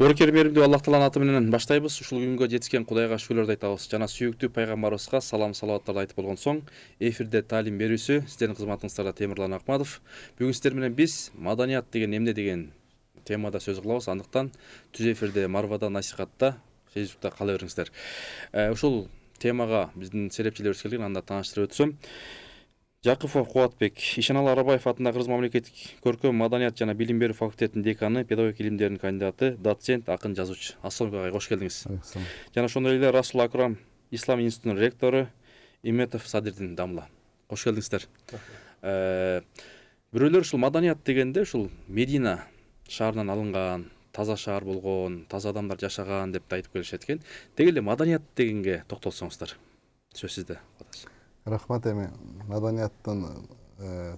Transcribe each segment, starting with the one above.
Боркер беримди Аллах Тааланын аты менен баштайбыз. Ушул күнгө жетишкен Кудайга шүгүрлөрдү айтабыз. Жана сүйүктүү пайгамбарыбызга салам салаваттарды айтып болгон соң, эфирде таалим берүүсү сиздердин кызматыңыздарда Темирлан Акматов. Бүгүн сиздер менен биз маданият деген эмне деген темада сөз кылабыз. Андыктан түз эфирде, Марвада, насихатта, Фейсбукта кала бериңиздер. Ушул темага биздин серепчилерибиз келген, анда тааныштырып өтсөм. Жакыпов Кубатбек, Ишеналы Арабаев атындагы Кыргыз мамлекеттик көркөм маданият жана билим берүү факультетинин деканы, педагогика илимдеринин кандидаты, доцент, акын, жазуучу. Ассалам алейкум, кош келдиңиз. Жана ошондой эле Расул Акрам Ислам институтунун ректору, Иметов Садирдин Дамла. Кош келдиңиздер. Бирөөлөр ушул маданият дегенде ушул Медина шаарынан алынган, таза шаар болгон, таза адамдар жашаган деп да айтып келишет экен. Деги эле маданият дегенге токтолсоңуздар. Сөз сизде. Рахмат. Эми маданияттын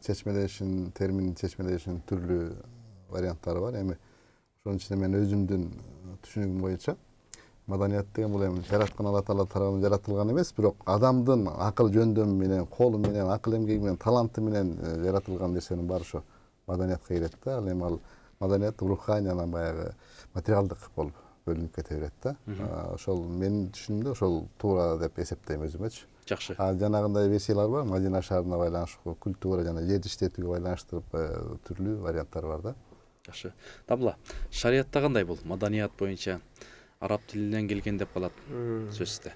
чечмелешин, терминин чечмелешин түрлүү варианттары бар. Эми ошонун ичинде мен өзүмдүн түшүнүгүм боюнча маданият деген бул эми жараткан Алла Таала тарабынан жаратылган эмес, бирок адамдын акыл жөндөмү менен, колу менен, акыл эмгеги менен, таланты менен жаратылган нерсенин баары ошо маданиятка кирет да. Ал эми ал маданият руханий, анан баягы материалдык болуп бөлүнүп кете берет да. Ошол менин түшүнүмдө ошол туура деп эсептейм өзүмөчү. Жакшы. Жанагындай версиялар бар, Мадина шаарына байланыштуу, культура жана жерди иштетүүгө байланыштырып түрлүү варианттар бар да. Жакшы. Табыла. Шариятта кандай бул маданият боюнча араб тилинен келген деп калат. Сөз сизде.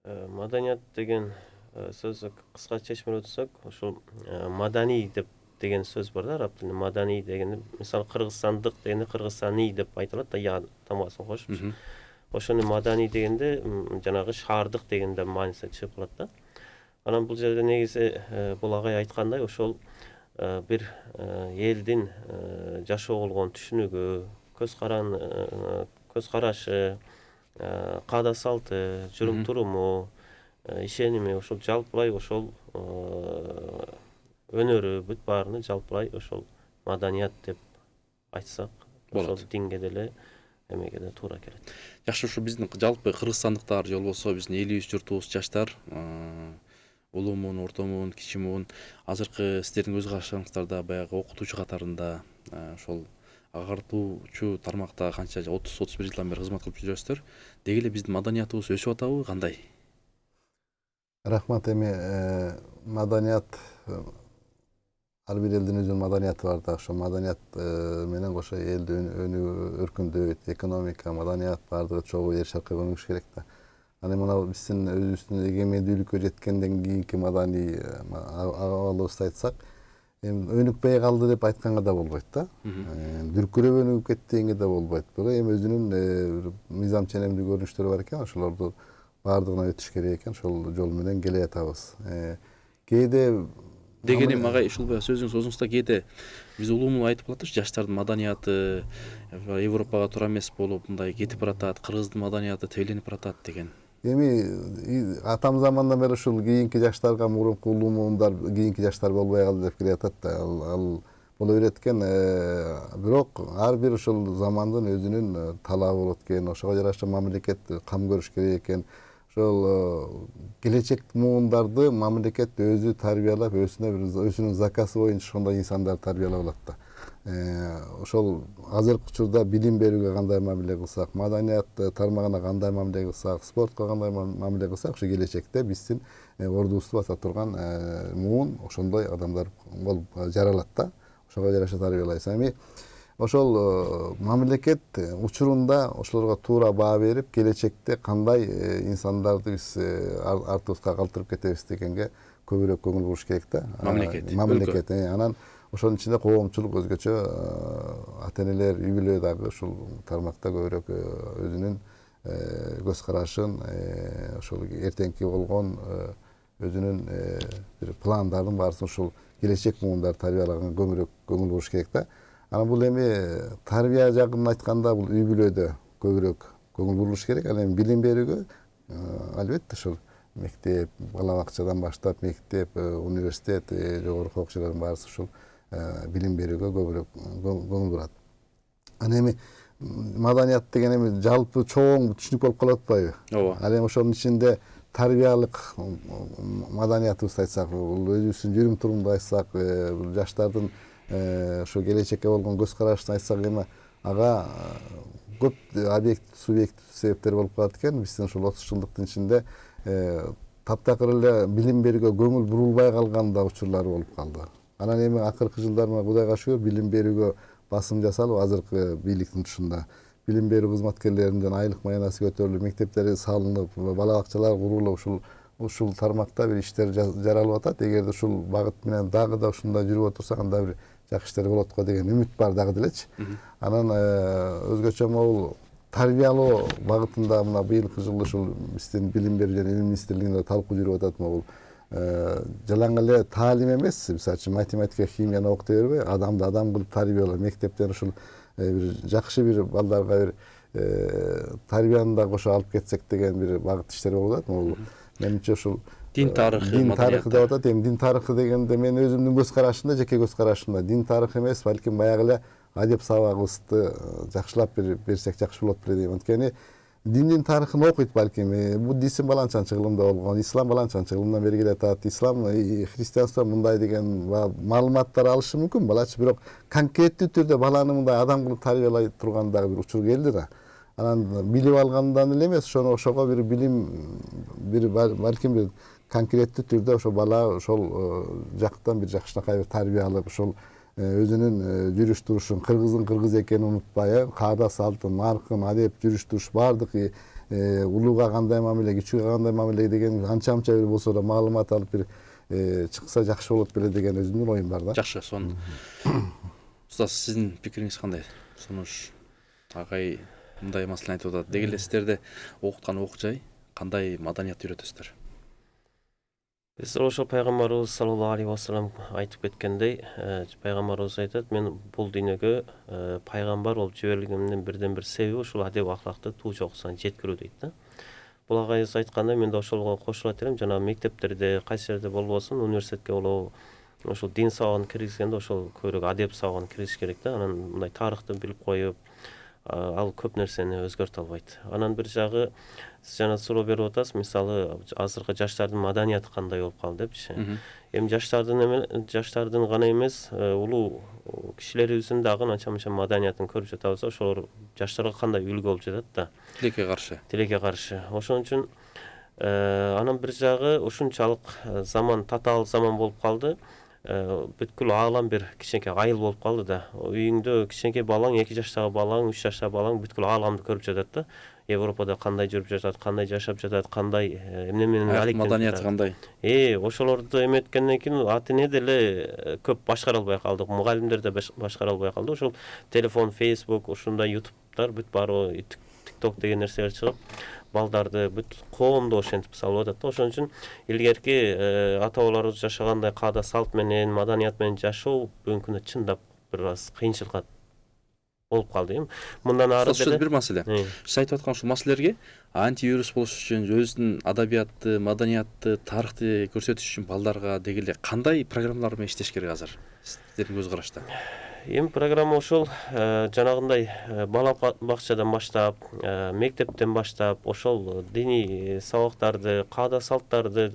Маданият деген сөздү кыскача чечмелеп өтсөк, ошол маданий деген сөз бар да, араб тилинде. Маданий дегенде, мисалы кыргызстандык дегенде кыргызстани деп айтылат да, я тамгасын кошуп. Ошону маданий дегенде жанагы шаардык деген да мааниси чыгып калат да. Анан бул жерде негизи бул агай айткандай, ошол бир элдин жашоо болгон түшүнүгү, көз карашы, каада салты, жүрүм туруму, ишеними, ошол жалпылай ошол өнөрү бүт баарыны жалпылай ошол маданият деп айтсак, ошол динге деле эмеге да туура келет. Жакшы, ушу биздин жалпы кыргызстандыктар же болбосо биздин элибиз, журтубуз, жаштар, улуумун, ортомун, кичимун, азыркы сиздердин өз карашыңыздарда баягы окутуучу катарында, ошол агартуучу тармакта канча 30-31 жылдан бери кызмат кылып жүрөсүздөр. Деги эле биздин маданиятыбыз өсүп атабы, кандай? Рахмат. Эми маданият, ар бир элдин өзүнүн маданияты бар да. Ошо маданият менен кошо эл өркүндөйт, экономика, маданият баардыгы чогуу эр шаркка өнүгүш керек да. Анан мына биздин өзүбүздүн эгемендүүлүккө жеткенден кийинки маданий абалыбызды айтсак, эми өнүкпөй калды деп айтканга да болбойт да. Дүркүрөп өнүгүп кетти дегенге да болбойт. Бирок эми өзүнүн мыйзам ченемдүү көрүнүштөрү бар экен, ошолорду баардыгына өтүш керек экен. Ошол жол менен келе жатабыз. Кээде Дегеним агай, ушул сөзүңүз өзүңүздө кээде биз улуумун айтып калат, жаштардын маданияты Европага туура эмес болуп, мындай кетип баратат, кыргыздын маданияты тебеленип баратат деген. Эми атам замандан бери ушул кийинки жаштарга мурунку улуумундар кийинки жаштар болбой калды деп келе жатат да. Ал боло берет экен. Бирок ар бир ушул замандын өзүнүн талабы болот экен. Ошого жараша мамлекет кам көрүш керек экен. Ошол келечек муундарды мамлекет өзү тарбиялап, өзүнүн закасы боюнча ошондой инсандарды тарбиялап алат да. Ошол азыркы учурда билим берүүгө кандай мамиле кылсак, маданият тармагына кандай мамиле кылсак, спортко кандай мамиле кылсак, ошо келечекте биздин ордубузду баса турган муун ошондой адамдар болуп жаралат да. Ошого жараша тарбиялайбыз. Эми ошол мамлекет учурунда ошолорго туура баа берип, келечекте кандай инсандарды биз артыбызга калтырып кетебиз дегенге көбүрөөк көңүл буруш керек да. Мамлекет. Анан ошонун ичинде коомчулук өзгөчө ата-энелер, үй бүлө дагы ушул тармакта көбүрөөк өзүнүн көз карашын, ошол эртеңки болгон өзүнүн бир пландарын баарысын ушул келечек муундарды тарбиялаганга көбүрөөк көңүл буруш керек да. Анан бул эми тарбия жагын айтканда бул үй бүлөдө көбүрөөк көңүл бурулуш керек. Ал эми билим берүүгө албетте ушул мектеп, бала бакчадан баштап мектеп, университет, жогорку окуу жайлардын баарысы ушул билим берүүгө көбүрөөк көңүл бурат. Анан эми маданият деген эми жалпы чоң түшүнүк болуп калып атпайбы? Ооба. Ал эми ошонун ичинде тарбиялык маданиятыбызды айтсак, бул өзүбүздүн жүрүм турумду айтсак, жаштардын ошо келечекке болгон көз карашын айтсак, эми ага көп объектив субъектив себептер болуп калат экен. Биздин ушул 30 жылдыктын ичинде таптакыр эле билим берүүгө көңүл бурулбай калган да учурлар болуп калды. Анан эми акыркы жылдар мына Кудайга шүгүр билим берүүгө басым жасалып, азыркы бийликтин тушунда билим берүү кызматкерлеринин айлык маянасы көтөрүлүп, мектептер салынып, бала бакчалар курулуп, ушул тармакта бир иштер жаралып атат. Эгерде ушул багыт менен дагы да ушундай жүрүп отурсак, анда бир жакшы иштер болот го деген үмүт бар дагы делечи. Анан өзгөчө могул тарбиялоо багытында мына быйылкы жылы ушул биздин билим берүү жана илим министрлигинде талкуу жүрүп атат. Могул жалаң эле таалим эмес, мисалы үчүн математика, химияны окута бербей, адамды адам кылып тарбиялоо, мектептен ушул бир жакшы бир балдарга бир тарбияны да кошо алып кетсек деген бир багыт иштер болуп атат. Могул менимче ушул дин тарыхы, дин тарыхы деп атат. Эми дин тарыхы дегенде мен өзүмдүн көз карашымда, жеке көз карашымда дин тарыхы эмес, балким баягы эле адеп сабагыбызды жакшылап берсек жакшы болот беле дейм. Анткени диндин тарыхын окуйт балким. Буддизм баланча чыгылымда болгон, ислам баланча чыгылымдан бери келатат. Ислам, христианство мындай деген маалыматтар алышы мүмкүн балачы, бирок конкреттүү түрдө баланы мындай адам кылып тарбиялай турган дагы бир учур келди да. Анан билип алгандан эле эмес, ошого бир билим, бир балким бир конкреттүү түрдө ошо бала ошол жактан бир жакшынакай бир тарбия алып, ошол өзүнүн жүрүш турушун, кыргыздын кыргыз экенин унутпай, каада салтын, наркын, адеп, жүрүш туруш баардык улууга кандай мамиле, кичүүгө кандай мамиле деген анча бир болсо да маалымат алып бир чыкса жакшы болот беле деген өзүмдүн оюм бар да. Жакшы, сонун. Устаз, сиздин пикириңиз кандай? Сунуш агай мындай маселени айтып атат. Деги эле сиздерде окуткан окуу жай кандай маданиятты үйрөтөсүздөр? Биз ошо пайгамбарыбыз саллаллаху алейхи вассалам айтып кеткендей, пайгамбарыбыз айтат, мен бул дүйнөгө пайгамбар болуп жиберилгендин бирден бир себеби ушул адеп акылакты туу жокусуна жеткирүү дейт да. Бул агайыбыз айткандай мен да ошого кошулат элем. Жана мектептерде, кайсы жерде болбосун, университетке болобу, ошол дин сабагын киргизгенде ошол көбүрөөк адеп сабагын киргизиш керек да. Анан мындай тарыхты билип коюп, ал көп нерсени өзгөртө албайт. Анан бир жагы сиз жана суроо берип атасыз, мисалы азыркы жаштардын маданияты кандай болуп калды депчи. Эми жаштардын гана эмес, улуу кишилерибиздин дагы анча-мынча маданиятын көрүп жатабыз. Ошолор жаштарга кандай үлгү болуп жатат да. Тилекке каршы. Ошон үчүн анан бир жагы ушунчалык заман татаал заман болуп калды. Бүткүл аалам бир кичинекей айыл болуп калды да. Үйүңдө кичинекей балаң, 2 жаштагы балаң, 3 жаштагы балаң бүткүл ааламды көрүп жатат да. Европада кандай жүрүп жатат, кандай жашап жатат, кандай эмне менен алектенип маданияты кандай? Ошолорду эметкенден кийин ата эне деле көп башкара албай калдык, мугалимдер да башкара албай калды. Ошол телефон, Facebook, ушундай ютубтар бүт баары, TikTok деген нерселер чыгып, балдарды бүт коомду ошентип салып атат да. Ошон үчүн илгерки ата бабаларыбыз жашагандай каада салт менен, маданият менен жашоо бүгүнкү күндө чындап бир аз кыйынчылыкка болуп калды. Мындан ары деле бир маселе. Сиз айтып аткан ушул маселелерге антивирус болуш үчүн, өзүнүн адабиятты, маданиятты, тарыхты көрсөтүш үчүн балдарга деги эле кандай программалар менен иштеш керек азыр? Сиздердин көз карашта. Эми программа ошол жанагындай бала бакчадан баштап, мектептен баштап, ошол диний сабактарды, каада салттарды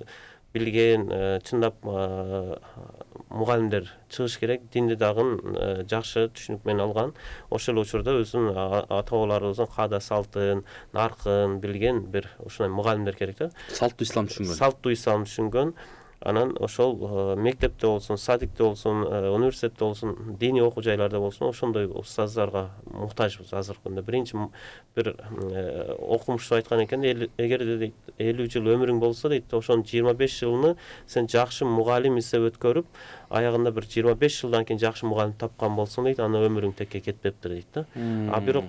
билген чындап мугалимдер чыгыш керек. Динди дагы жакшы түшүнүк менен алган. Ошол учурда өзүнүн ата бабаларыбыздын каада салтын, наркын билген бир ушундай мугалимдер керек да. Салттуу ислам түшүнгөн. Салттуу ислам түшүнгөн. Анан ошол мектепте болсун, садикте болсун, университетте болсун, диний окуу жайларда болсун, ошондой устаздарга муктажбыз азыркы күндө. Биринчи бир окумуштуу айткан экен, эгерде дейт 50 жыл өмүрүң болсо дейт, ошонун 25 жылыны сен жакшы мугалим издеп өткөрүп, аягында бир 25 жылдан кийин жакшы мугалим тапкан болсоң дейт, аны өмүрүң текке кетпептир дейт да. Бирок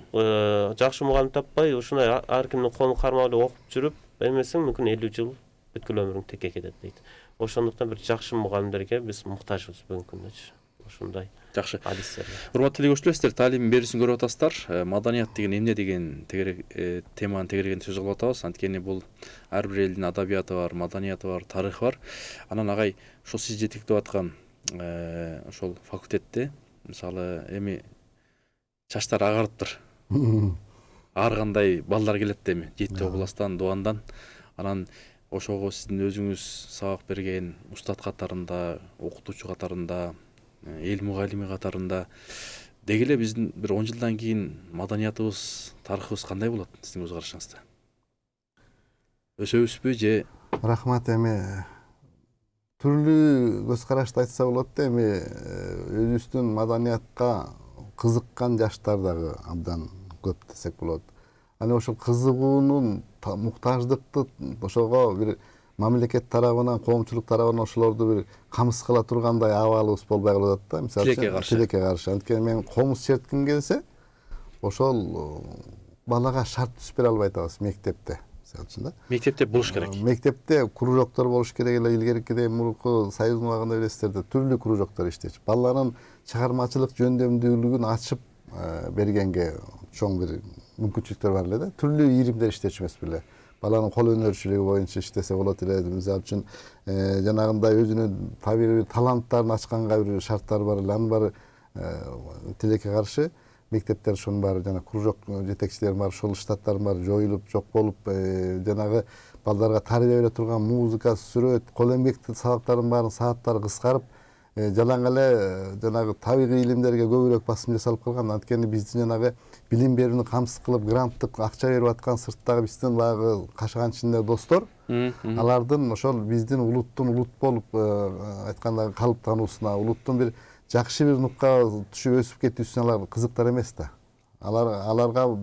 жакшы мугалим таппай, ушундай ар кимдин колун кармап эле окуп жүрүп эмесең, мүмкүн 50 жыл бүткүл өмүрүң текке кетет дейт. Ошондуктан бир жакшы мугалимдерге биз муктажбыз бүгүнкү күндө. Ушундай жакшы адистер. Урматтуу телекөрүүчүлөр, сиздер таалим берүүсүн көрүп атасыздар. Маданият деген эмне деген теманы тегереген сөз кылып атабыз. Анткени бул ар бир элдин адабияты бар, маданияты бар, тарыхы бар. Анан агай, ошол сиз жетектеп аткан ошол факультетте, мисалы, эми чачтар агарыптыр. Ар кандай балдар келет эми, Жети областан, Дубандан. Анан ошого сиздин өзүңүз сабак берген устат катарында, окутуучу катарында, эл мугалими катарында Деги эле биздин бир 10 жылдан кийин маданиятыбыз, тарыхыбыз кандай болот сиздин көз карашыңызда? Өсөбүзбү же? Рахмат. Эми түрлүү көз карашты айтса болот да. Эми өзүбүздүн маданиятка кызыккан жаштар дагы абдан көп десек болот. Аны ошол кызыгуунун муктаждыкты ошого бир мамлекет тарабынан, коомчулук тарабынан ошолорду бир камсыз кыла тургандай абалыбыз болбой калып атат да. Мисалы үчүн тилекке каршы. Анткени мен комуз чертким келсе, ошол балага шарт түзүп бере албай атабыз мектепте. Мисалы үчүн да. Мектепте болуш керек. Мектепте кружоктор болуш керек эле. Илгеркидей мурунку союздун убагында билесиздер, түрлүү кружоктор иштечү. Баланын чыгармачылык жөндөмдүүлүгүн ачып бергенге чоң бир мүмкүнчүлүктөр бар эле да. Түрлүү ийримдер иштечү эмес беле. Баланын кол өнөрчүлүгү боюнча иштесе болот эле. Мисалы үчүн жанагындай өзүнүн табигый таланттарын ачканга бир шарттар бар эле. Анын баары тилекке каршы мектептер ошонун баары жана кружок жетекчилеринин баары ошол штаттардын баары жоюлуп, жок болуп, жанагы балдарга тарбия бере турган музыка, сүрөт, кол эмгек сабактарынын баарын сааттары кыскарып, жалаң эле жанагы табигый илимдерге көбүрөөк басым жасалып калган. Анткени биздин жанагы билим берүүнү камсыз кылып, гранттык акча берип аткан сырттагы биздин баягы кашыган ичиндеги достор, алардын ошол биздин улуттун улут болуп айтканда калыптануусуна, улуттун бир жакшы бир нукка түшүп өсүп кетүүсүнө алар кызыктар эмес да. Алар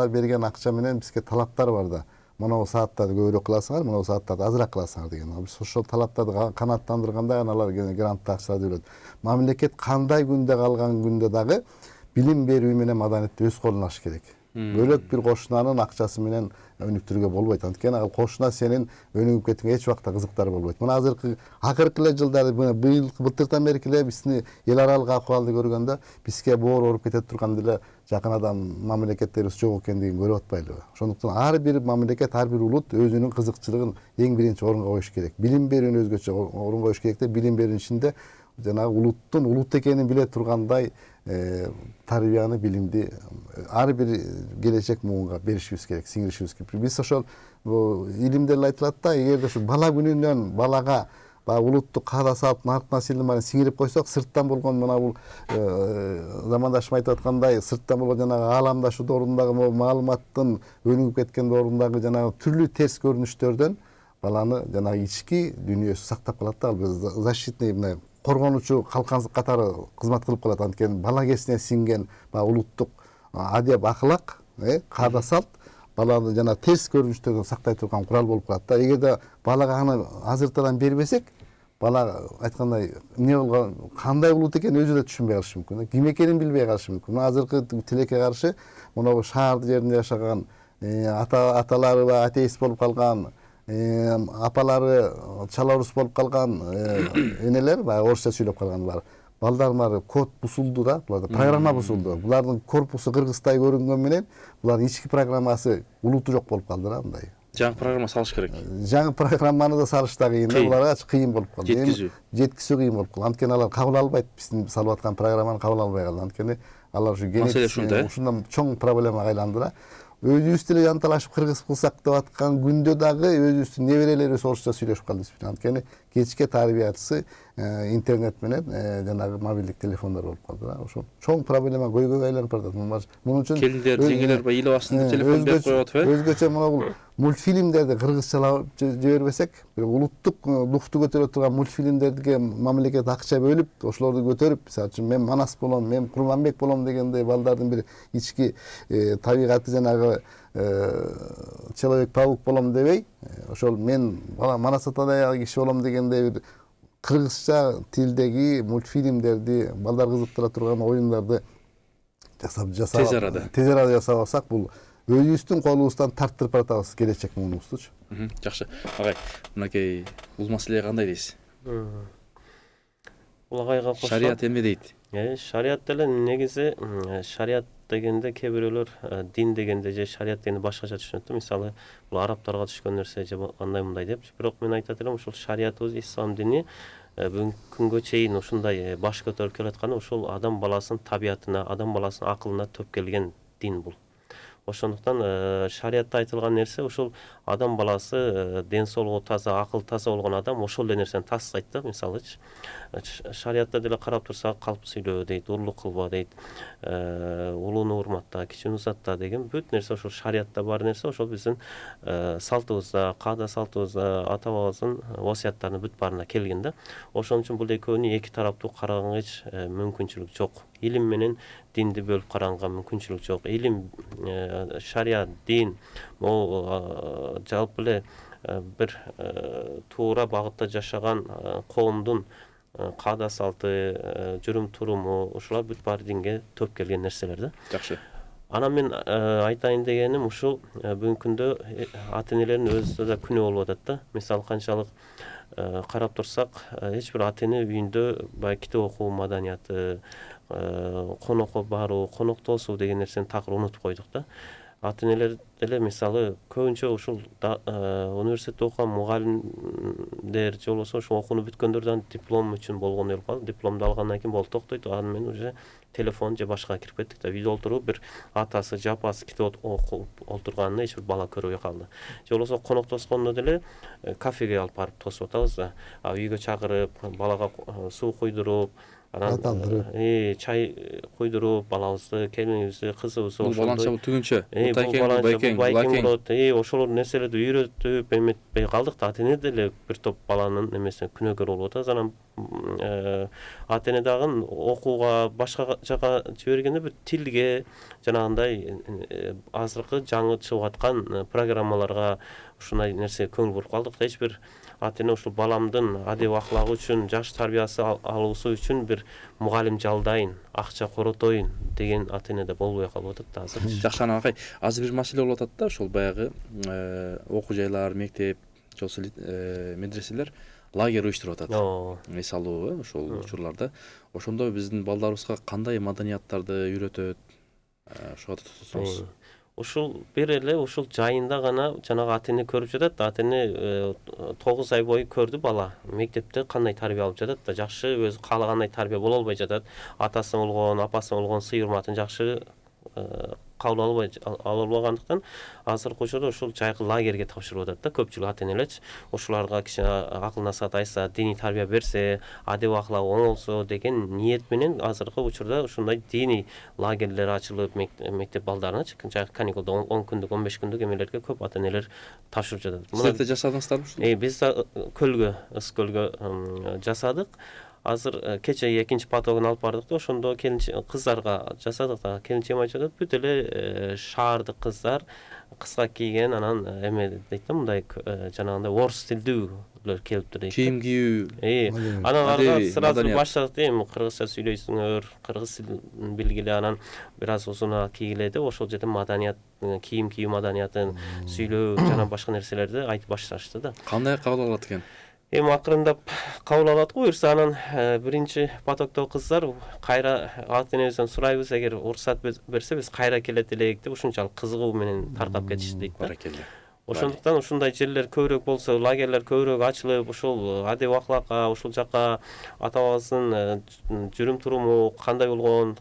берген акча менен бизге талаптар бар да. Мына сааттарды көбүрөөк кыласыңар, мына сааттарды азыраак кыласыңар деген. Биз ошол талаптарды канааттандырганда алар гранттык акчаларды берет. Мамлекет кандай күндө калган күндө дагы билим берүү менен маданиятты өз колуна алыш керек. Бөлөк бир кошунанын акчасы менен өнүктүрүүгө болбойт. Анткени ал кошуна сенин өнүгүп кеткенге эч убакта кызыктар болбойт. Мына акыркы эле жылдары былтыртан бери эле биздин эл аралык акыбалды көргөндө бизге боор ооруп кете турган деле жакынадан мамлекеттерибиз жок экендигин көрүп атпайлыбы? Ошондуктан ар бир мамлекет, ар бир улут өзүнүн кызыкчылыгын эң биринчи орунга коюш керек. Билим берүүнү өзгөчө орунга коюш керек да. Билим берүүнүн ичинде жанагы улуттун улут экенин биле тургандай тарбияны, билимди ар бир келечек муунга беришибиз керек, сиңиришибиз керек. Биз ошол илимде эле айтылат да, эгерде ушу бала күнүнөн балага баягы улуттук каада салып, нарк насилдин баарын сиңирип койсок, сырттан болгон мына бул замандашым айтып аткандай, сырттан болгон жанагы ааламдашу доорундагы маалыматтын өнүгүп кеткен доорундагы жанагы түрлүү терс көрүнүштөрдөн баланы жанагы ички дүйнөсү сактап калат да. Ал защитный мына коргонуучу калкан катары кызмат кылып калат. Анткени бала кезинен сиңген баягы улуттук адеп, акылак, каада салт баланы жана терс көрүнүштөрдөн сактай турган курал болуп калат да. Эгерде балага аны азыртадан бербесек, бала айткандай эмне болгон, кандай улут экенин өзү да түшүнбөй калышы мүмкүн. Ким экенин билбей калышы мүмкүн. Мына азыркы тилекке каршы моногу шаар жеринде жашаган аталары атеист болуп калган, апалары чала орус болуп калган энелер баягы орусча сүйлөп калган бар. Балдардын код бузулду да, буларда программа бузулду. Булардын корпусу кыргыздай көрүнгөн менен булардын ички программасы улуту жок болуп калды да мындай. Жаңы программа салыш керек. Жаңы программаны да салыш да кыйын, буларга кыйын болуп калды. Жеткизүү кыйын болуп калды. Анткени алар кабыл албайт, биздин салып аткан программаны кабыл албай калды. Анткени алар ушу генетик ушундан чоң проблемага айланды да. Өзүбүз деле жанталашып кыргыз кылсак деп аткан күндө дагы өзүбүздүн неберелерибиз орусча сүйлөшүп калды. Анткени кечке тарбиячысы интернет менен жанагы мобилдик телефондор болуп калды да. Ошол чоң проблема көйгөйгө айланып баратат. Мунун үчүн келиндер, жеңгелер ил абасында телефон берип коюп атпайбы? Өзгөчө мына мультфильмдерди кыргызчалап жибербесек, бир улуттук духту көтөрө турган мультфильмдерге мамлекет акча бөлүп, ошолорду көтөрүп, мисалы үчүн мен Манас болом, мен Курманбек болом дегендей балдардын бир ички табигаты жанагы Человек-паук болом дебей, ошол мен Манас атадай киши болом дегендей бир кыргызча тилдеги мультфильмдерди, балдар кызыктыра турган оюндарды жасап тез арада жасап алсак, бул өзүбүздүн колубуздан тарттырып баратабыз келечек муунубуздучу. Жакшы. Агай, мынакей бул маселеге кандай дейсиз? Бул агайга кошсок, шарият эмне дейт? Шарият деле негизи шарият дегенде кээ бирөөлөр дин дегенде же шарият дегенде башкача түшүнөт. Мисалы, бул арабтарга түшкөн нерсе же андай мындай депчи. Бирок мен айтат элем, ушул шариятыбыз, ислам дини бүгүнкү күнгө чейин ушундай баш көтөрүп келатканы ушул адам баласынын табиятына, адам баласынын акылына төп келген дин бул. Ошондуктан шариятта айтылган нерсе ушул адам баласы ден соолугу таза, акыл таза болгон адам ошол эле нерсени тастайт да. Мисалычы шариятта деле карап турсак, калп сүйлөө дейт, урлук кылба дейт, улууну урматта, кичүүнү узатта деген бүт нерсе ошол шариятта бар нерсе, ошол биздин салтыбызда, каада салтыбызда, ата бабабыздын васыяттарынын бүт баарына келген да. Ошон үчүн бул экөөнү эки тараптуу караганга эч мүмкүнчүлүк жок. Илим менен динди бөлүп караганга мүмкүнчүлүк жок. Илим, шарият, дин могу жалпы эле бир туура багытта жашаган коомдун каада салты, жүрүм туруму, ушулар бүт баары динге төп келген нерселер да. Жакшы. Анан мен айтайын дегеним ушул бүгүнкү күндө ата энелердин өзү да күнөө болуп атат да. Мисалы канчалык карап турсак, эч бир ата эне үйүндө баягы китеп окуу маданияты, конокко баруу, коноктосуу деген нерсени такыр унутуп койдук да. Ата энелер деле мисалы көбүнчө ушул университетте окуган мугалимдер же болбосо ошол окууну бүткөндөрдөн диплом үчүн болгондой болуп калды. Дипломду алгандан кийин болуп токтойт. Анан мен уже телефон же башкага кирип кеттик да. Үйдө отуруп бир атасы, жапасы китеп окуп олтурганына эч бир бала көрбөй калды. Же болбосо коноктоскондо деле кафеге алып барып тосуп атабыз да. Үйгө чакырып, балага суу куйдуруп, анан чай куйдуруп, балабызды, келинибизди, кызыбызды Бул баланча түгүнчө. байкең болот. Ошол нерселерди үйрөтүп эметпей калдык да. Ата эне деле бир топ баланын эмесине күнөөкөр болуп атабыз. Анан ата эне дагы окууга, башка жака жибергенде бир тилге, жанагындай азыркы жаңы чыгып аткан программаларга ушундай нерсеге көңүл буруп калдык да. Эч бир ата эне ушул баламдын адеп аклагы үчүн, жаш тарбиясы алуусу үчүн бир мугалим жалдайын, акча коротоюн деген ата эне да болбой калып атат да азыр. Жакшы анакай, азыр бир маселе болуп атат да, ошол баягы окуу жайлар, мектеп, же болбосо медреселер лагерь уюштуруп атат. Эс алуу ошол учурларда. Ошондо биздин балдарыбызга кандай маданияттарды үйрөтөт? Ошого токтолсоңуз. Ушул бир эле ушул жайында гана жанагы ата эне көрүп жатат. Ата эне 9 ай бою көрдү бала мектепте кандай тарбия алып жатат да. Жакшы өзү каалагандай тарбия боло албай жатат. Атасы болгон, апасы болгон сый урматын жакшы кабыл ала албагандыктан азыркы учурда ушул жайкы лагерьге тапшырып атат да көпчүлүк ата энелерчи. Ушуларга кичине акыл насаат айтса, диний тарбия берсе, адеп аклагы оңолсо деген ниет менен азыркы учурда ушундай диний лагерьлер ачылып, мектеп балдарыначы жайкы каникулда 10 күндүк, 15 күндүк эмелерге көп ата энелер тапшырып жатат. Силер да жасадыңыздарбы ушуну? Биз көлгө, ыс көлгө жасадык. Азыр кече экинчи потогун алып бардык да, ошондо кыздарга жасадык да. Келинчегим айтып жатат, бүт эле шаардык кыздар кыска кийген, анан эме дейт да, мындай жанагындай орус тилдүүлөр келиптир дейт. Кийим кийүү. Анан аларга сразу баштадык дейм, кыргызча сүйлөйсүңөр, кыргыз тилин билгиле, анан бир аз узуна кийгиле деп, ошол жерде маданият, кийим кийүү маданиятын сүйлөө жана башка нерселерди айтып башташты да. Кандай кабыл алат экен? Акырындап кабыл алат го. Буюрса анан биринчи потоктогу кыздар кайра ата энебизден сурайбыз, эгер уруксат берсе биз кайра келет элек деп ушунчалык кызыгуу менен тартап кетишти дейт да. Баракелде. Ошондуктан ушундай жерлер көбүрөөк болсо, лагерлер көбүрөөк ачылып, ушул адеп акылакка, ушул жака ата бабабыздын жүрүм туруму кандай болгон,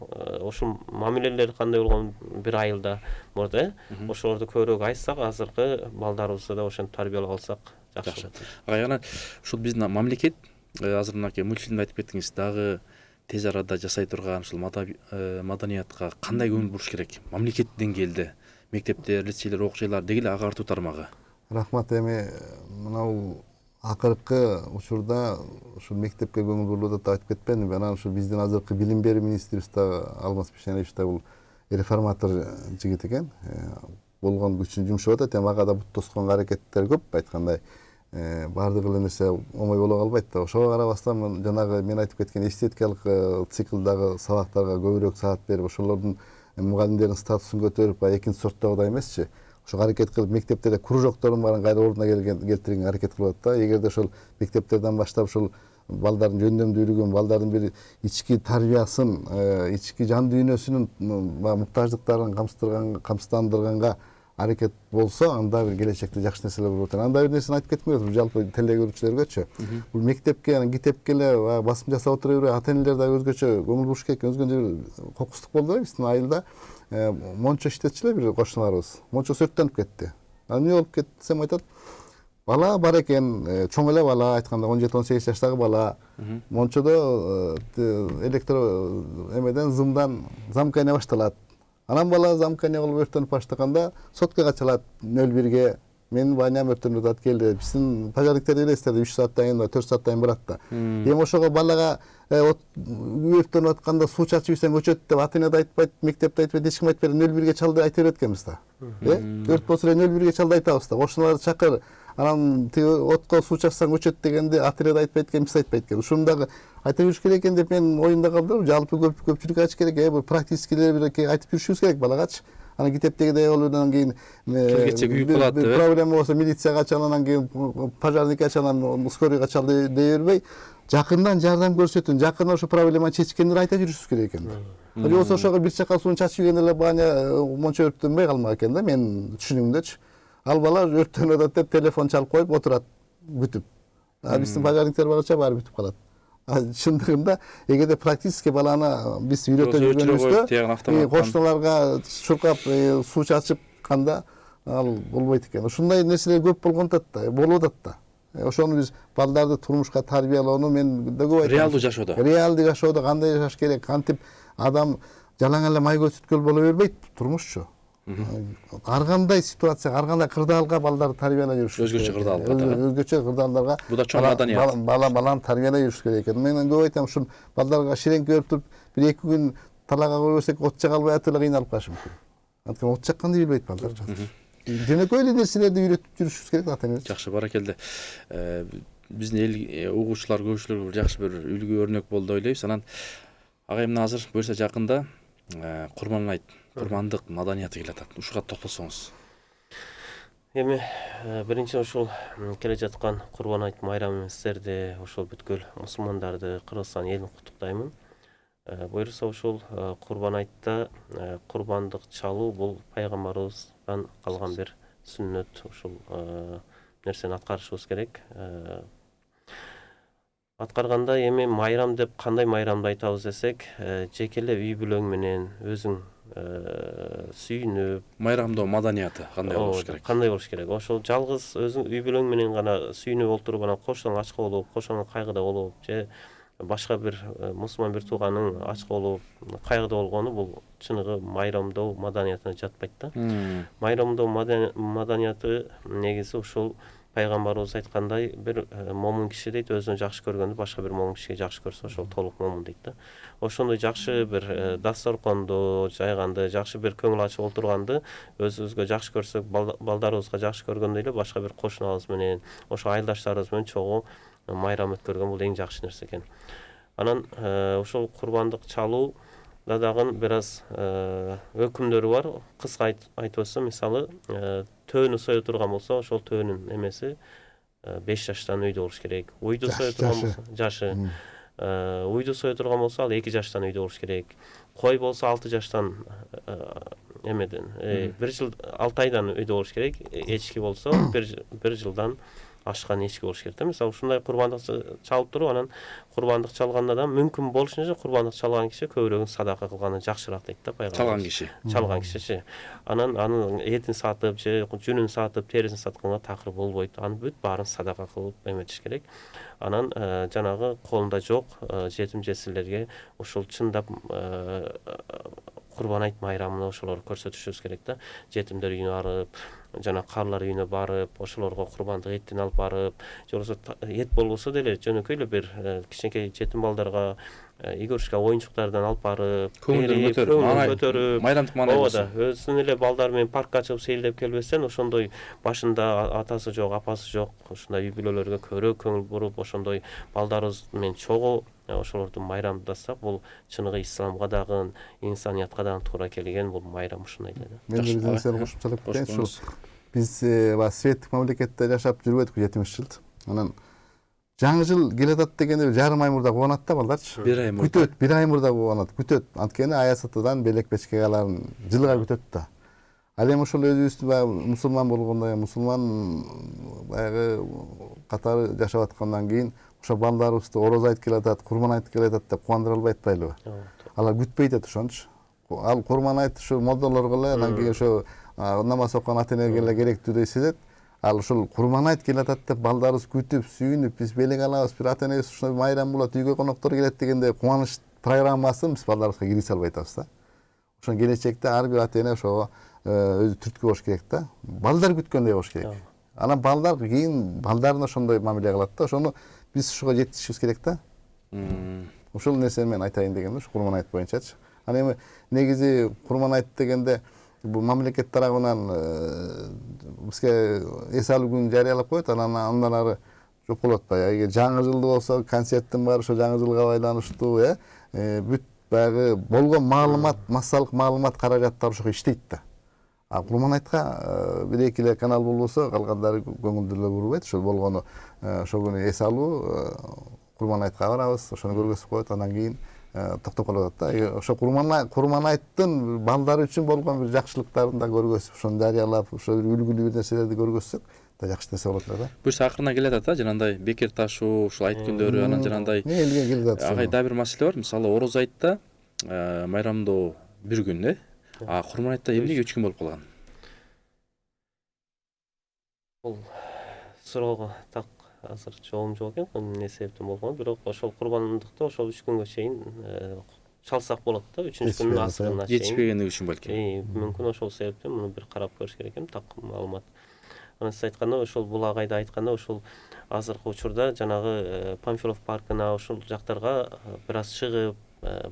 ушул мамилелер кандай болгон бир айылда мурда, ошолорду көбүрөөк айтсак, азыркы балдарыбызды да ошентип тарбиялап алсак жакшы. Анан ушул биздин мамлекет азыр мынакей мультфильмде айтып кеттиңиз, дагы тез арада жасай турган ушул маданиятка кандай көңүл буруш керек? Мамлекет деңгээлде мектептер, лицейлер, окуу жайлар деги эле агартуу тармагы. Рахмат. Эми мынау акыркы учурда ушул мектепке көңүл бурулууда деп айтып кетпедимби? Анан ушул биздин азыркы билим берүү министрибиз да Алмаз Бишеневич да бул реформатор жигит экен. Болгон күчүн жумшап атат. Эми ага да бут тосконго аракеттер көп. Айткандай баардык эле нерсе оңой боло калбайт да. Ошого карабастан жанагы мен айтып кеткен эстетикалык циклдагы сабактарга көбүрөөк саат берип, ошолордун мугалимдердин статусун көтөрүп, экинчи сорттогудай эмесчи. Ошого аракет кылып мектептерде кружоктордун баарын кайра ордуна келтирүүгө аракет кылып атат да. Эгерде ошол мектептерден баштап ушул балдардын жөндөмдүүлүгүн, балдардын бир ички тарбиясын, ички жан дүйнөсүнүн муктаждыктарын камсыздандырганга аракет болсо, анда бир келечекте жакшы нерселер болот. Анда бир нерсени айтып кетким келет, жалпы теле көрүүчүлөргөчү. Бул мектепке, китепке эле басым жасап отура бербей, ата энелер да өзгөчө көңүл буруш керек. Өзгөчө кокустук болду да биздин айылда. Мончо иштетчү эле бир кошуналарыбыз. Мончо өрттөнүп кетти. Эмне болуп кетти десем айтат, бала бар экен, чоң эле бала, айтканда 17-18 жаштагы бала. Мончодо эмеден зымдан замкание башталат. Анан бала замкание болуп өрттөнүп баштаганда соткага чалат 01-ге. Менин баням өрттөнүп атат келди. Биздин пожарниктер билесиздер, 3 сааттан кийин, 4 сааттан кийин барат да. Эми ошого балага өрттөнүп атканда суу чачып ийсең өчөт деп ата-эне да айтпайт, мектепте айтпайт, эч ким айтпайт, 01-ге чалды айта берет экенбиз да. Өрт болсо эле 01-ге чалды айтабыз да. Кошуналарды чакыр. Анан тиги отко суу чачсаң өчөт дегенде ата-эне да айтпайт экен, биз айтпайт экен. Ушуну дагы айта бериш керек экен деп мен оюмда калдым. Жалпы көпчүлүккө айтыш керек, бул практическилер бир айтып жүрүшүбүз керек балагачы. Анан китептегидей болудан кийин проблема болсо милицияга чал, анан кийин пожарникке чал, анан скорыйга чал дей бербей, жакындан жардам көрсөтүн, жакында ошо проблеманы чечкендер айта жүрүшүбүз керек экен. Же болбосо ошого бир чака сууну чачып ийгенде эле баня мончо өрттөнбөй калмак экен да, менин түшүнүгүмдөчү. Ал бала өрттөнүп атат деп телефон чалып коюп отурат, күтүп. Биздин пожарниктер барча баары бүтүп калат. Чындыгында эгерде практически баланы биз үйрөтө жүргөнүбүздө кошуналарга чуркап суу чачышканда ал болбойт экен. Ушундай нерселер көп болгон атат да, болуп атат да. Ошону биз балдарды турмушка тарбиялоону мен да көп айтам. Реалдуу жашоодо. Реалдуу жашоодо кандай жашаш керек? Кантип адам жалаң эле май көзүткөл боло бербейт турмушчу. Ар кандай ситуация, ар кандай кырдаалга балдарды тарбиялай жүрүш керек. Өзгөчө кырдаалга. Өзгөчө кырдаалдарга. Бул да чоң маданият. Баланы тарбиялай жүрүш керек экен. Мен көп айтам, ушун балдарга ширеңке берип туруп, 1-2 күн талаага коюп берсек, от жага албай атып эле кыйналып калышы мүмкүн. Анткени от жакканды билбейт балдар. Жөнөкөй эле нерселерди үйрөтүп жүрүшүбүз керек ата-энебиз. Жакшы, баракелде. Биздин эл угуучулар көпчүлүгү жакшы бир үлгү өрнөк болду деп ойлойбуз. Анан агайымдын азыр буюрса жакында Курман айт, курмандык маданияты келатат. Ушуга токтолсоңуз. Эми биринчи ушул келе жаткан Курбан айт майрамы сиздерди, ошол бүткүл мусулмандарды, Кыргызстан элин куттуктаймын. Буюрса ушул Курбан айтта курбандык чалуу бул пайгамбарыбыздан калган бир сүннөт. Ушул нерсени аткарышыбыз керек. Аткарганда эми майрам деп кандай майрамды айтабыз десек, жеке эле үй бүлөң менен өзүң сүйүнүп, Майрамдоо маданияты кандай болуш керек? Кандай болуш керек? Ошол жалгыз өзүң үй бүлөң менен гана сүйүнүп олтуруп, анан кошунаң ачка болуп, кошунаң кайгыда болуп, же башка бир мусулман бир тууганың ачка болуп, кайгыда болгону бул чыныгы майрамдоо маданиятына жатпайт да. Майрамдоо маданияты негизи ушул пайгамбарыбыз айткандай, бир момун киши дейт, өзүнө жакшы көргөндү башка бир момун кишиге жакшы көрсө, ошол толук момун дейт да. Ошондой жакшы бир дасторконду жайганды, жакшы бир көңүл ачып олтурганды өзүбүзгө жакшы көрсөк, балдарыбызга жакшы көргөндөй эле башка бир кошунабыз менен, ошо айылдаштарыбыз менен чогуу майрам өткөргөн бул эң жакшы нерсе экен. Анан ошол курбандык чалуу дагы бир аз өкүмдөрү бар. Кыска айтып өтсөм, мисалы, төөнү сое турган болсо, ошол төөнүн эмеси 5 жаштан үйдө болуш керек. Уйду сое турган болсо, жашы. Уйду сое турган болсо, ал 2 жаштан үйдө болуш керек. Кой болсо 6 жаштан эмеден, 1 жыл 6 айдан үйдө болуш керек. Эчки болсо 1 жылдан ашкан эчки болуш керек да. Мисалы, ушундай курбандык чалып туруп, анан курбандык чалганда да мүмкүн болушунча курбандык чалган киши көбүрөөгүн садака кылганы жакшыраак дейт да пайгамбар. Чалган кишичи. Анан анын этин сатып, же жүнүн сатып, терисин сатканга такыр болбойт. Аны бүт баарын садака кылып эметиш керек. Анан жанагы колунда жок жетим жесирлерге ушул чындап Курбан айт майрамын ошолорду көрсөтүшүбүз керек да. Жетимдер үйүнө барып, жана карлар үйүнө барып, ошолорго курбандык эттин алып барып, же болбосо эт болбосо деле жөнөкөй эле бир кичинекей жетим балдарга игрушка оюнчуктардан алып барып, көңүл көтөрүп, майрамдык маанай болсун. Өзүнүн эле балдары менен паркка чыгып сейилдеп келбестен, ошондой башында атасы жок, апасы жок, ушундай үй бүлөлөргө көбүрөөк көңүл буруп, ошондой балдарыбыз менен чогуу ошолорду майрамдасак, бул чыныгы исламга дагы, инсаниятка дагы туура келген бул майрам ушундай эле. Мен бир нерсени кошумчалап кетейин. Биз светтик мамлекетте жашап жүрүп 70 жыл. Анан жаңы жыл келатат дегенде жарым ай мурда кубанат да балдарчы. Күтөт, 1 ай мурда кубанат, күтөт. Анткени аясатыдан белек бечкегаларын жылга күтөт да. Ал эми ошол өзүбүз мусулман болгондо, мусулман баягы катары жашап аткандан кийин ошо балдарыбызды орозо айт келатат, курман айт келатат деп кубандыра албай атпайлыбы? Алар күтпөйт ошончу. Ал курман айт ушу моддолорго эле, анан кийин ошо намаз окуган ата энеге керектүү деп сезет. Ал ушул Курман айт келатат деп балдарыбыз күтүп, сүйүнүп, биз белек алабыз, бир ата энебиз ушундай майрам болот, үйгө коноктор келет дегенде кубаныч программасын биз балдарыбызга киргизе албай атабыз да. Ошон келечекте ар бир ата эне ошого өзү түрткү болуш керек да. Балдар күткөндөй болуш керек. Анан балдар кийин балдарына ошондой мамиле кылат да. Ошону биз ушуга жетишибиз керек да. Ушул нерсени мен айтайын дегенде, ушу Курман айт боюнчачы. Ана эми негизи Курман айт дегенде бул мамлекет тарабынан бизге эс алуу күнүн жарыялап коет, андан ары жок болуп атпайбы? Эгер жаңы жылды болсо концерттин баары ошо жаңы жылга байланыштуу, бүт баягы болгон маалымат, массалык маалымат каражаттары ошого иштейт да. А Курман айтка бир эки эле канал болбосо, калгандары көңүл деле бурбайт. Ошол болгону ошол күнү эс алуу Курман айтка барабыз, ошону көргөзүп коет, андан кийин токтоп калып атат да. Ошо Курман айттын балдар үчүн болгон бир жакшылыктарын да көргөзүп, ошону жарыялап, ошо үлгүлүү бир нерселерди көргөзсөк да жакшы нерсе болот да. Буюрса акырына келатат да, жанагындай бекер ташуу, ушул айт күндөрү, анан жанагындай элге келип атат. агай дагы бир маселе бар. Мисалы Ороз айтта майрамдоо бир күн, а Курман айтта эмнеге 3 күн болуп калган? Бул суроого так азыр жообум жок экен, эмне себептен болгон, бирок ошол курбандыкты ошол 3 күнгө чейин чалсак болот да, 3-күндүн асырына чейин. Жетишпегендиги үчүн балки. Мүмкүн ошол себептен муну бир карап көрүш керек экен, так маалымат. Анан сиз айтканда, ошол бул агайда айтканда, ошол азыркы учурда жанагы Панфилов паркына ошол жактарга бир аз чыгып,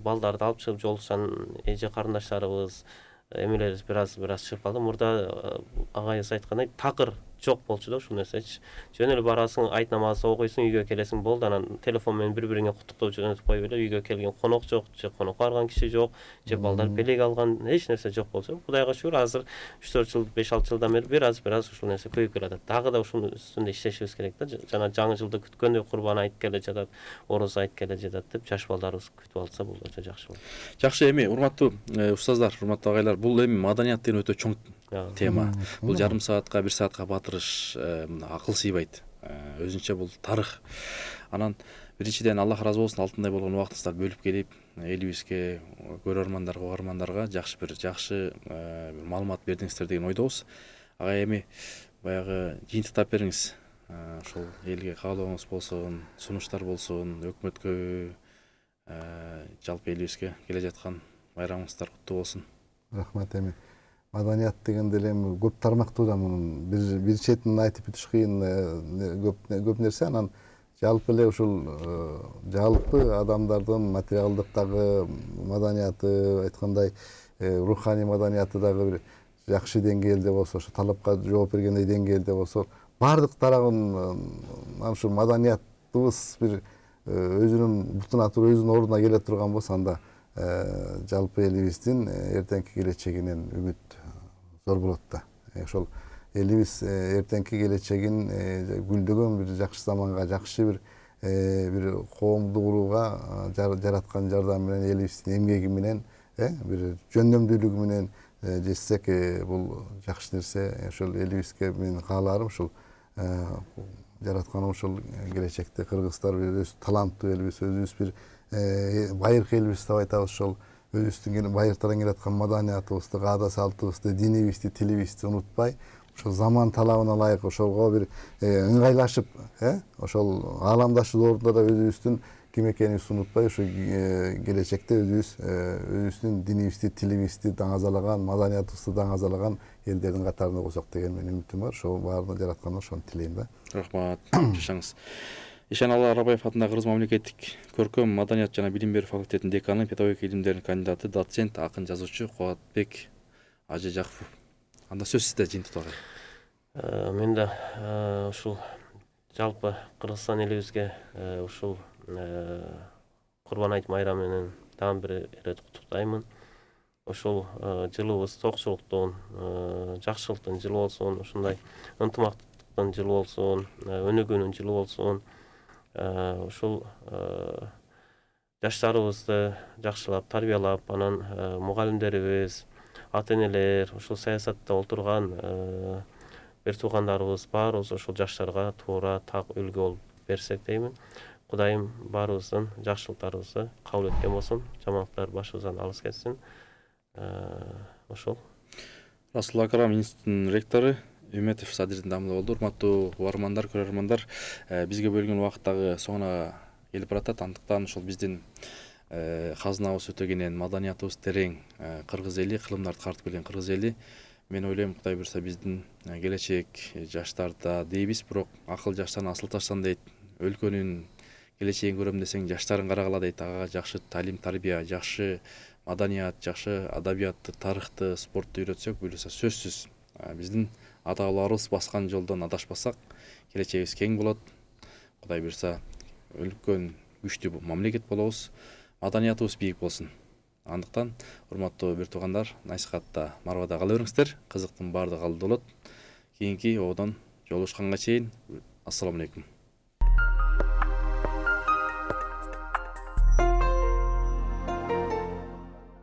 балдарды алып чыгып жолукчан эже карындаштарыбыз, эмелерибиз бир аз чыгып калды. Мурда агайыбыз айткандай такыр жок болчу да ушул нерсечи. Жөн эле барасың, айт намазды окуйсуң, үйгө келесиң, болду. Анан телефон менен бири-бириңе куттуктап жөнөтүп коюп эле үйгө келген конок жок, же конокко барган киши жок, же балдар белек алган, эч нерсе жок болчу. Кудайга шүгүр, азыр 3-4 жыл, 5-6 жылдан бери бир аз ушул нерсе көйүп келатат. Дагы да ушунун үстүндө иштешибиз керек да. Жана жаңы жылды күткөндөй Курбан айт келе жатат, Ороз айт келе жатат деп жаш балдарыбыз күтүп алса бул өтө жакшы болот. Жакшы, эми урматтуу устаздар, урматтуу агайлар, бул эми маданият деген өтө чоң тема. Бул жарым саатка, 1 саатка батырыш акыл сыйбайт. Өзүнчө бул тарых. Анан биринчиден Аллах ыраазы болсун, алтындай болгон убактыңыздар бөлүп келип, элибизге, көрөрмандарга, угармандарга жакшы маалымат бердиңиздер деген ойдобуз. Ага эми баягы жыйынтыктап бериңиз. Ошол элге каалооңуз болсун, сунуштар болсун, өкмөткө, жалпы элибизге келе жаткан байрамыңыздар куттуу болсун. Рахмат. Эми маданият дегенде эле көп тармактуу да, мунун бир четин айтып бүтүш кыйын, көп нерсе. Анан жалпы эле ушул жалпы адамдардын материалдыктагы маданияты, айткандай руханий маданияты дагы бир жакшы деңгээлде болсо, ошо талапка жооп бергендей деңгээлде болсо, баардык тарабын ушул маданиятыбыз бир өзүнүн бутуна туруп, өзүнүн ордуна келе турган болсо, анда жалпы элибиздин эртеңки келечегинен үмүт зор болот да. Ошол элибиз эртеңки келечегин гүлдөгөн бир жакшы заманга, жакшы бир коомду курууга жараткан жардамы менен, элибиздин эмгеги менен, бир жөндөмдүүлүгү менен жетсек, бул жакшы нерсе. Ошол элибизге мен кааларым, ушул жараткан ушул келечекте кыргыздар өз таланттуу элибиз, өзүбүз бир байыркы элибиз деп айтабыз. Ошол өзүбүздүн байыртадан келаткан маданиятыбызды, каада салтыбызды, динибизди, тилибизди унутпай, ошол заман талабына ылайык ошолго бир ыңгайлашып, ошол ааламдашуу ордунда да өзүбүздүн ким экенибизди унутпай, ушу келечекте өзүбүздүн динибизди, тилибизди даңазалаган, маданиятыбызды даңазалаган элдердин катарына койсок деген менин үмүтүм бар. Ошол баарына жараткандан ошону тилейм да. Рахмат. Жашаңыз. Ишеналы Арабаев атындагы Кыргыз мамлекеттик көркөм маданият жана билим берүү факультетинин деканы, педагогика илимдеринин кандидаты, доцент, акын жазуучу Кубатбек Ажы Жакупов. Анда сөз сизде, жыйынтыктоо агай. Мен да ушул жалпы Кыргызстан элибизге ушул Курбан айт майрамы менен дагы бир ирет куттуктаймын. Ошол жылыбыз токчулуктун, жакшылыктын жылы болсун, ушундай ынтымактыктын жылы болсун, өнүгүүнүн жылы болсун. Ушул жаштарыбызды жакшылап, тарбиялап, анан мугалимдерибиз, ата энелер, ушул саясатта отурган бир туугандарыбыз баарыбыз ошол жаштарга туура так үлгү болуп берсек деймин. Кудайым баарыбыздын жакшылыктарыбызды кабыл эткен болсун, жамандыктар башыбыздан алыс кетсин. Ошол. Расул Акарам институтунун ректору Үмөтов Садырдын дамылы болду. Урматтуу угармандар, көрөрмандар, бизге бөлгөн убакыт дагы соңуна келип баратат. Андыктан ошол биздин казынабыз өтө кенен, маданиятыбыз терең, кыргыз эли, кылымдарды картып келген кыргыз эли. Мен ойлойм, Кудай буйрса биздин келечек жаштарда дейбиз, бирок акыл жаштан асыл таштан дейт. Өлкөнүн келечегин көрөм десең, жаштарын карагыла дейт. Ага жакшы талим тарбия, жакшы маданият, жакшы адабиятты, тарыхты, спортты үйрөтсөк, буюрса сөзсүз биздин ата бабаларыбыз баскан жолдон адашпасак, келечегибиз кең болот. Кудай буйрса үлкөн күчтүү мамлекет болобуз, маданиятыбыз бийик болсун. Андыктан урматтуу бир туугандар, насихатта марбада кала бериңиздер. Кызыктын баардыгы алда болот. Кийинки ободон жолугушканга чейин ассаламу алейкум.